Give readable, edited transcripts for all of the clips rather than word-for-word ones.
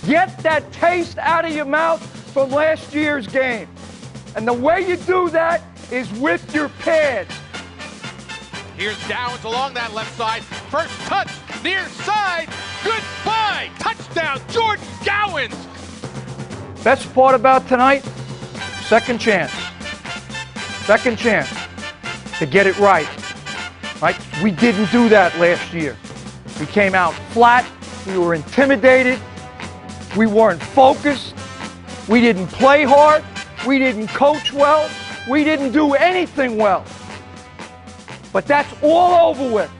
Get that taste out of your mouth from last year's game. And the way you do that is with your pads. Here's Downs along that left side. First touch, near side. Goodbye. Touchdown, Jordan Gowans. Best part about tonight, second chance. Second chance to get it right. Right? We didn't do that last year. We came out flat. We were intimidated. We weren't focused. We didn't play hard. We didn't coach well. We didn't do anything well. But that's all over with.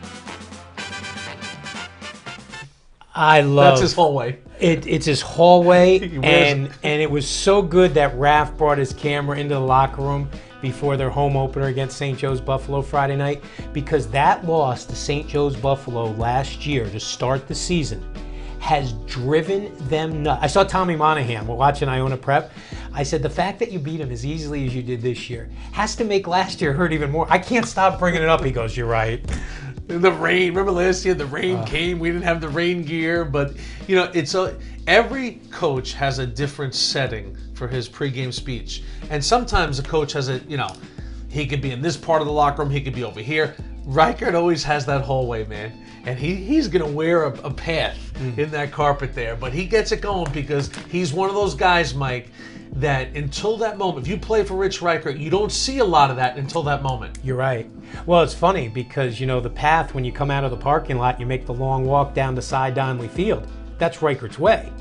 I love That's his hallway. It's his hallway, and it was so good that Raf brought his camera into the locker room before their home opener against St. Joe's Buffalo Friday night, because that loss to St. Joe's Buffalo last year to start the season has driven them nuts. I saw Tommy Monahan, we're watching Iona Prep. I said, the fact that you beat him as easily as you did this year has to make last year hurt even more. I can't stop bringing it up. He goes, you're right. The rain, remember last year the rain came, we didn't have the rain gear, but you know, every coach has a different setting for his pregame speech. And sometimes a coach has he could be in this part of the locker room, he could be over here. Reichert always has that hallway, man. And he's going to wear a path in that carpet there. But he gets it going because he's one of those guys, Mike, that until that moment, if you play for Rich Reichert, you don't see a lot of that until that moment. You're right. Well, it's funny because, the path, when you come out of the parking lot, you make the long walk down to Cy Donnelly Field. That's Reichert's way.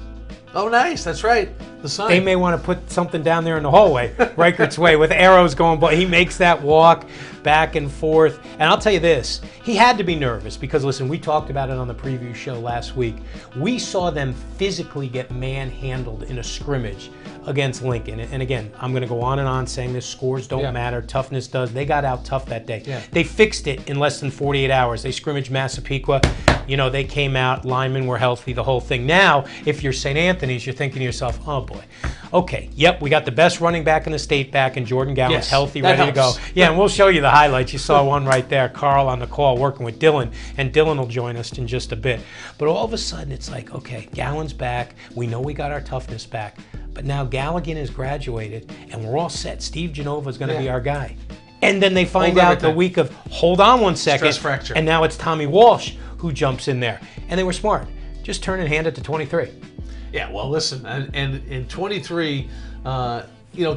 Oh, nice. That's right. The sign. They may want to put something down there in the hallway, Reichert's way, with arrows going, but he makes that walk back and forth. And I'll tell you this, he had to be nervous because, listen, we talked about it on the preview show last week. We saw them physically get manhandled in a scrimmage against Lincoln. And again, I'm going to go on and on saying this, scores don't matter, toughness does. They got out tough that day. Yeah. They fixed it in less than 48 hours. They scrimmaged Massapequa. They came out, linemen were healthy, the whole thing. Now, if you're St. Anthony's, you're thinking to yourself, oh boy, okay, yep, we got the best running back in the state back, and Jordan Gowans healthy, ready to go. Yeah, and we'll show you the highlights. You saw one right there, Carl on the call working with Dylan, and Dylan will join us in just a bit. But all of a sudden, it's like, okay, Gowans back. We know we got our toughness back. But now Galligan has graduated, and we're all set. Steve Genova is going to be our guy. And then they find out the week of, hold on one second. Stress fracture. And now it's Tommy Walsh who jumps in there. And they were smart. Just turn and hand it to 23. Yeah, well, listen, and in 23, to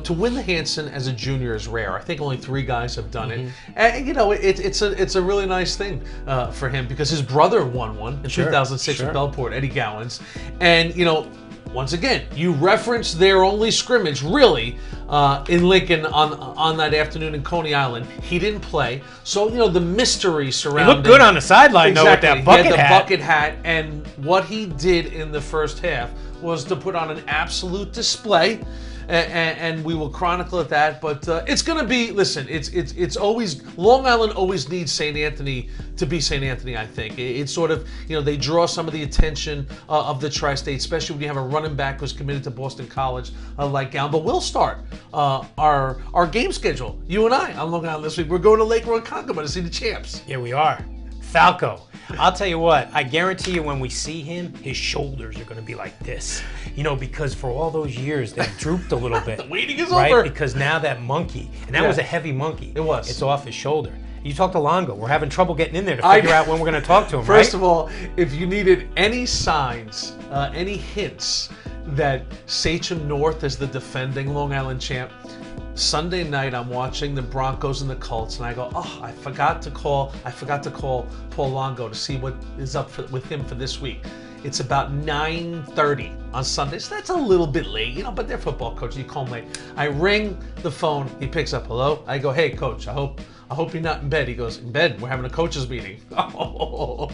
win the Hanson as a junior is rare. I think only 3 guys have done it. And, it's a really nice thing for him because his brother won one in 2006 with Bellport, Eddie Gowans. And, once again, you reference their only scrimmage, really, in Lincoln on that afternoon in Coney Island. He didn't play. So, the mystery surrounding... He looked good on the sideline, though, with that bucket hat. He had the bucket hat, and what he did in the first half was to put on an absolute display. And we will chronicle at that, but it's going to be, listen, it's always, Long Island always needs St. Anthony to be St. Anthony, I think. It's sort of, they draw some of the attention of the Tri-State, especially when you have a running back who's committed to Boston College like Gown. But we'll start our game schedule, you and I, on Long Island this week. We're going to Lake Ronkonkoma to see the champs. Yeah, we are. Falco. I'll tell you what, I guarantee you when we see him, his shoulders are going to be like this. Because for all those years, they've drooped a little bit. The waiting is over. Because now that monkey, and that was a heavy monkey. It was. It's off his shoulder. You talk to Longo. We're having trouble getting in there to figure out when we're going to talk to him, First of all, if you needed any signs, any hints that Sachem North is the defending Long Island champ, Sunday night, I'm watching the Broncos and the Colts, and I go, oh, I forgot to call Paul Longo to see what is up with him for this week. It's about 9:30 on Sunday, so that's a little bit late, but they're football coaches, you call them late. I ring the phone, he picks up, hello? I go, hey, coach, I hope you're not in bed. He goes, in bed? We're having a coaches meeting. Oh,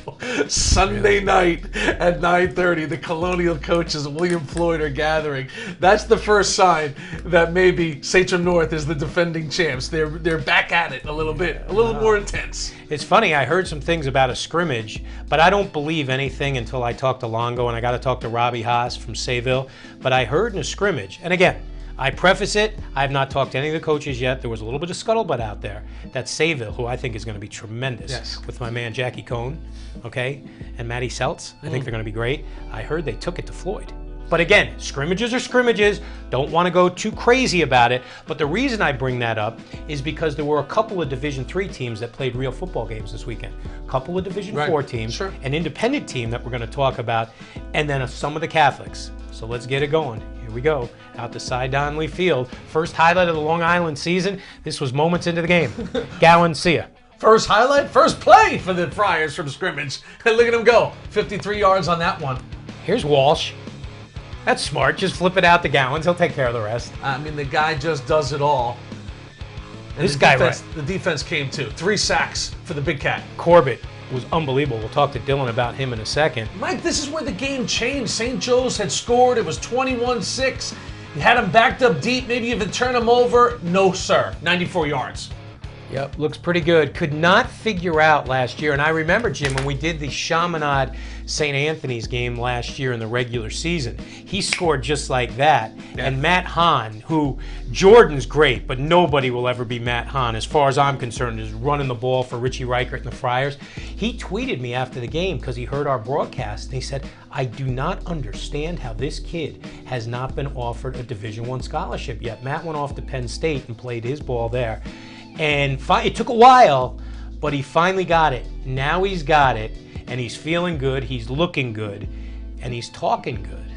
Sunday night at 9:30, the Colonial coaches, William Floyd, are gathering. That's the first sign that maybe Sachem North is the defending champs. They're back at it a little bit, a little more intense. It's funny, I heard some things about a scrimmage, but I don't believe anything until I talk to Longo, and I got to talk to Robbie Haas from Sayville. But I heard in a scrimmage, and again, I preface it, I have not talked to any of the coaches yet. There was a little bit of scuttlebutt out there that Sayville, who I think is going to be tremendous, with my man Jackie Cohn, and Matty Seltz. I think they're going to be great. I heard they took it to Floyd. But again, scrimmages are scrimmages. Don't want to go too crazy about it. But the reason I bring that up is because there were a couple of Division III teams that played real football games this weekend. A couple of Division IV teams, Sure. an independent team that we're going to talk about, and then some of the Catholics. So let's get it going. Here we go. Out to Cy Donnelly Field. First highlight of the Long Island season. This was moments into the game. Gowan, see ya. First highlight, first play for the Friars from scrimmage. And look at him go. 53 yards on that one. Here's Walsh. That's smart. Just flip it out to Gowans. He'll take care of the rest. I mean, the guy just does it all. And This guy, the defense came too. 3 sacks for the Big Cat. Corbett was unbelievable. We'll talk to Dylan about him in a second. Mike, this is where the game changed. St. Joe's had scored. It was 21-6. You had him backed up deep. Maybe even turn him over. No, sir. 94 yards. Yep, looks pretty good. Could not figure out last year, and I remember, Jim, when we did the Chaminade St. Anthony's game last year in the regular season, he scored just like that. Yeah. And Matt Hahn, who Jordan's great, but nobody will ever be Matt Hahn, as far as I'm concerned, is running the ball for Richie Reichert and the Friars. He tweeted me after the game because he heard our broadcast, and he said, I do not understand how this kid has not been offered a Division I scholarship yet. Matt went off to Penn State and played his ball there. And it took a while, but he finally got it. Now he's got it, and he's feeling good, he's looking good, and he's talking good.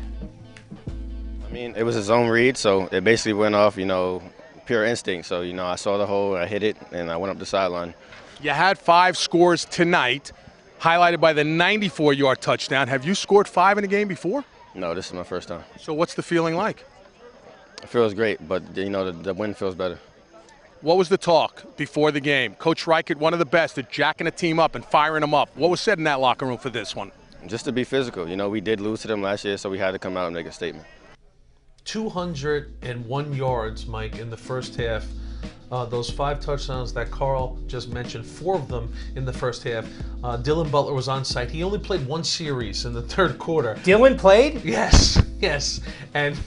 I mean, it was his own read, so it basically went off, pure instinct. So, I saw the hole, I hit it, and I went up the sideline. You had 5 scores tonight, highlighted by the 94-yard touchdown. Have you scored 5 in a game before? No, this is my first time. So what's the feeling like? It feels great, but, the win feels better. What was the talk before the game? Coach Reichert, one of the best at jacking a team up and firing them up. What was said in that locker room for this one? Just to be physical. We did lose to them last year, so we had to come out and make a statement. 201 yards, Mike, in the first half. Those 5 touchdowns that Carl just mentioned, 4 of them in the first half. Dylan Butler was on site. He only played 1 series in the third quarter. Dylan played? Yes. And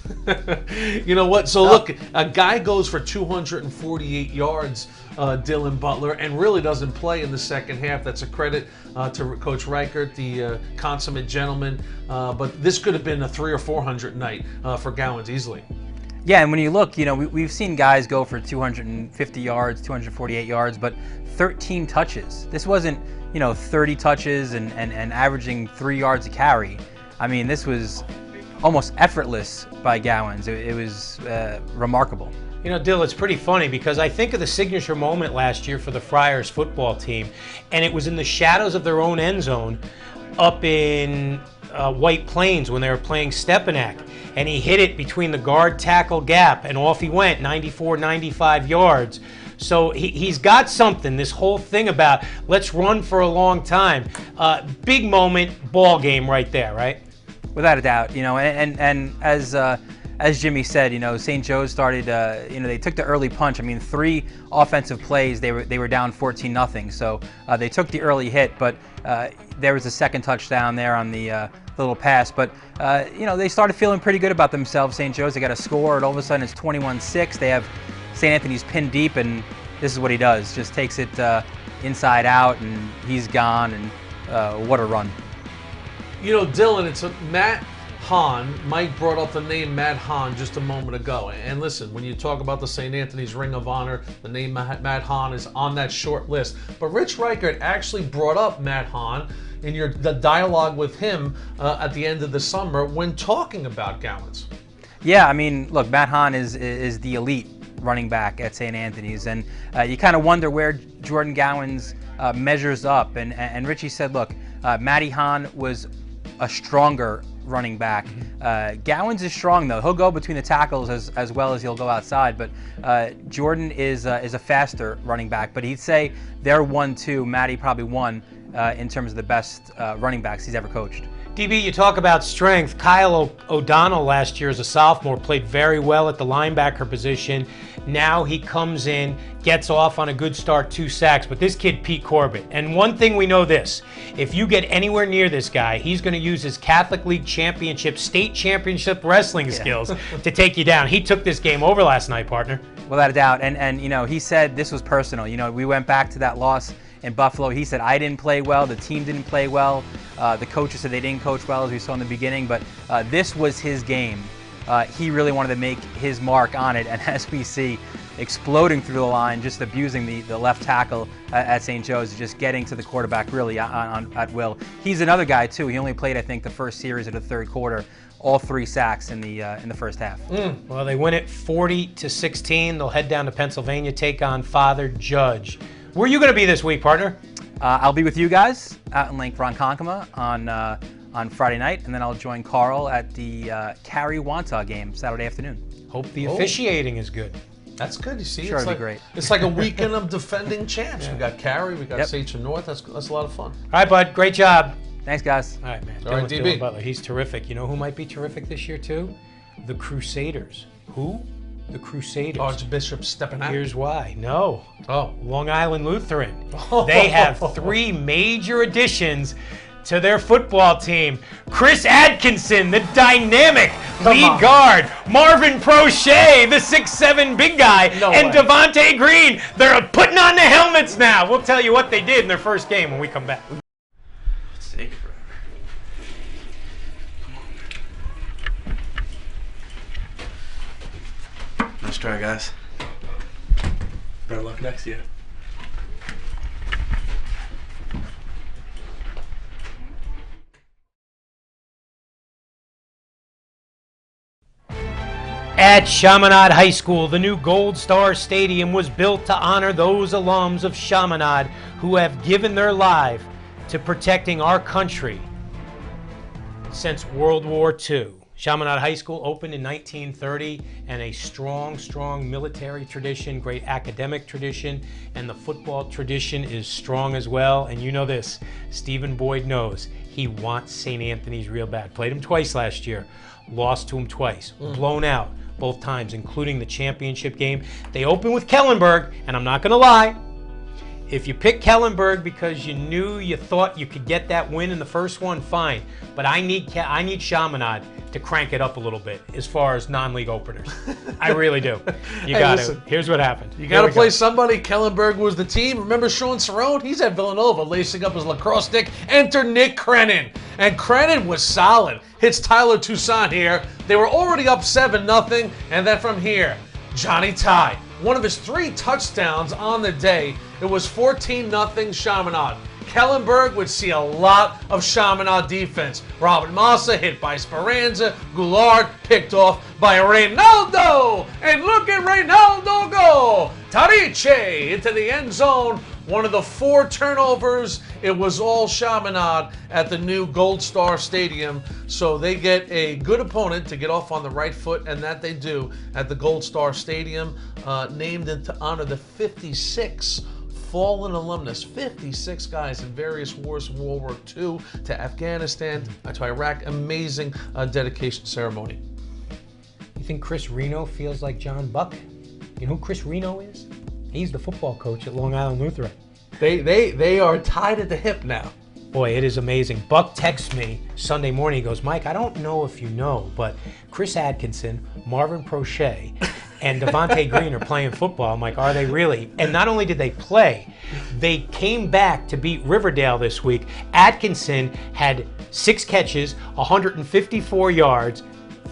you know what? So look, a guy goes for 248 yards, Dylan Butler, and really doesn't play in the second half. That's a credit to Coach Reichert, the consummate gentleman. But this could have been a 300 or 400 night for Gowans easily. Yeah, and when you look, we've seen guys go for 250 yards, 248 yards, but 13 touches. This wasn't, 30 touches and averaging 3 yards a carry. I mean, this was almost effortless by Gowans. It was remarkable. Dill, it's pretty funny because I think of the signature moment last year for the Friars football team, and it was in the shadows of their own end zone up in White Plains when they were playing Stepanak. And he hit it between the guard-tackle gap, and off he went, 94, 95 yards. So he's got something, this whole thing about let's run for a long time. Big moment, ball game right there, right? Without a doubt, and as Jimmy said, St. Joe's started, they took the early punch. I mean, 3 offensive plays, they were down 14-0. So they took the early hit, but there was a second touchdown there on the little pass. But, they started feeling pretty good about themselves, St. Joe's. They got a score, and all of a sudden it's 21-6. They have St. Anthony's pinned deep, and this is what he does. Just takes it inside out, and he's gone, and what a run. Dylan, it's Matt Hahn. Mike brought up the name Matt Hahn just a moment ago. And listen, when you talk about the St. Anthony's Ring of Honor, the name Matt Hahn is on that short list. But Rich Reichert actually brought up Matt Hahn in the dialogue with him at the end of the summer when talking about Gowans. Yeah, I mean, look, Matt Hahn is the elite running back at St. Anthony's, and you kind of wonder where Jordan Gowans measures up. And Richie said, look, Matty Hahn was a stronger running back. Gowans is strong though. He'll go between the tackles as well as he'll go outside. But Jordan is a faster running back. But he'd say they're 1-2. Matty probably 1 in terms of the best running backs he's ever coached. DB, you talk about strength. Kyle O'Donnell last year as a sophomore played very well at the linebacker position. Now he comes in, gets off on a good start, 2 sacks. But this kid, Pete Corbett, and one thing we know this, if you get anywhere near this guy, he's going to use his Catholic League Championship, state championship wrestling skills to take you down. He took this game over last night, partner. Without a doubt. And he said this was personal. We went back to that loss in Buffalo. He said, I didn't play well, the team didn't play well, the coaches said they didn't coach well, as we saw in the beginning, but this was his game. He really wanted to make his mark on it, and as we see, exploding through the line, just abusing the left tackle at St. Joe's, just getting to the quarterback really at will. He's another guy too. He only played, I think, the first series of the third quarter. All 3 sacks in the first half. Well, they win it 40-16. They'll head down to Pennsylvania, take on Father Judge. Where are you going to be this week, partner? I'll be with you guys out in Lake Ronkonkoma on Friday night, and then I'll join Carl at the Cary-Wantagh game Saturday afternoon. Hope the officiating is good. That's good. You see, Sure, it's it'll like be great. It's like a weekend of defending champs. We got Cary, we got Sachem North. That's a lot of fun. All right, bud. Great job. Thanks, guys. All right, man. All right, DB. Dylan Butler, he's terrific. You know who might be terrific this year, too? The Crusaders. Who? The Crusaders. Archbishop stepping out. Here's why. No. Oh. Long Island Lutheran. They have 3 major additions to their football team. Chris Atkinson, the dynamic lead guard. Marvin Prochet, the 6'7" big guy. And Devontae Green. They're putting on the helmets now. We'll tell you what they did in their first game when we come back. It's taking forever. Come on. Nice try, guys. Better luck next year. At Chaminade High School, the new Gold Star Stadium was built to honor those alums of Chaminade who have given their life to protecting our country since World War II. Chaminade High School opened in 1930, and a strong, strong military tradition, great academic tradition, and the football tradition is strong as well. And you know this, Stephen Boyd knows he wants St. Anthony's real bad. Played him twice last year, lost to him twice, blown out both times, including the championship game. They opened with Kellenberg, and I'm not going to lie, if you pick Kellenberg because you thought you could get that win in the first one, fine. But I need Chaminade to crank it up a little bit as far as non-league openers. I really do. You got to. Here's what happened. You got to play somebody. Kellenberg was the team. Remember Sean Cerrone? He's at Villanova, lacing up his lacrosse stick. Enter Nick Crennan. And Crennan was solid. Hits Tyler Toussaint here. They were already up 7-0. And then from here, Johnny Ty. One of his 3 touchdowns on the day. It was 14-0 Chaminade. Kellenberg would see a lot of Chaminade defense. Robert Massa hit by Speranza. Goulart picked off by Reynaldo. And look at Reynaldo go. Tariche into the end zone. One of the 4 turnovers. It was all Chaminade at the new Gold Star Stadium. So they get a good opponent to get off on the right foot, and that they do at the Gold Star Stadium, named to honor the 56 fallen alumnus, 56 guys in various wars from World War II to Afghanistan to Iraq. Amazing dedication ceremony. You think Chris Reno feels like John Buck? You know who Chris Reno is? He's the football coach at Long Island Lutheran. They are tied at the hip now. Boy, it is amazing. Buck texts me Sunday morning. He goes, Mike, I don't know if you know, but Chris Atkinson, Marvin Prochet, and Devontae Green are playing football. I'm like, are they really? And not only did they play, they came back to beat Riverdale this week. Atkinson had 6 catches, 154 yards,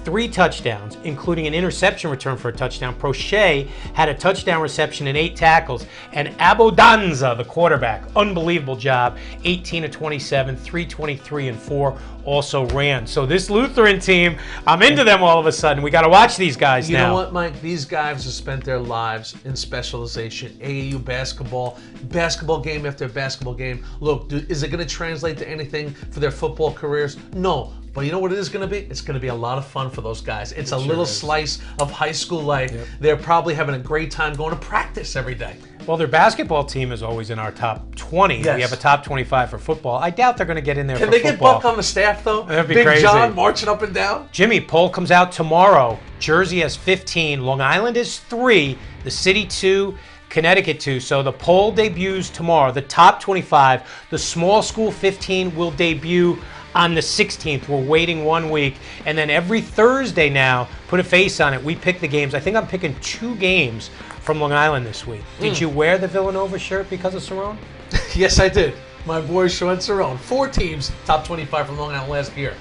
3 touchdowns, including an interception return for a touchdown. Prochet had a touchdown reception and 8 tackles. And Abodanza, the quarterback, unbelievable job. 18 of 27, 323 and 4 also ran. So this Lutheran team, I'm into them all of a sudden. We got to watch these guys now. You know what, Mike? These guys have spent their lives in specialization. AAU basketball game after basketball game. Look, is it going to translate to anything for their football careers? No. But you know what it is going to be? It's going to be a lot of fun for those guys. It's a little slice of high school life. Yep. They're probably having a great time going to practice every day. Well, their basketball team is always in our top 20. Yes. We have a top 25 for football. I doubt they're going to get in there for football. Can they get Buck on the staff, though? That'd be Big crazy. John marching up and down? Jimmy, poll comes out tomorrow. Jersey has 15. Long Island is 3. The city 2. Connecticut 2. So the poll debuts tomorrow. The top 25. The small school 15 will debut on the 16th. We're waiting 1 week. And then every Thursday now, put a face on it, we pick the games. I think I'm picking 2 games from Long Island this week. Did you wear the Villanova shirt because of Cerrone? Yes, I did. My boy Sean Cerrone. 4 teams, top 25 from Long Island last year.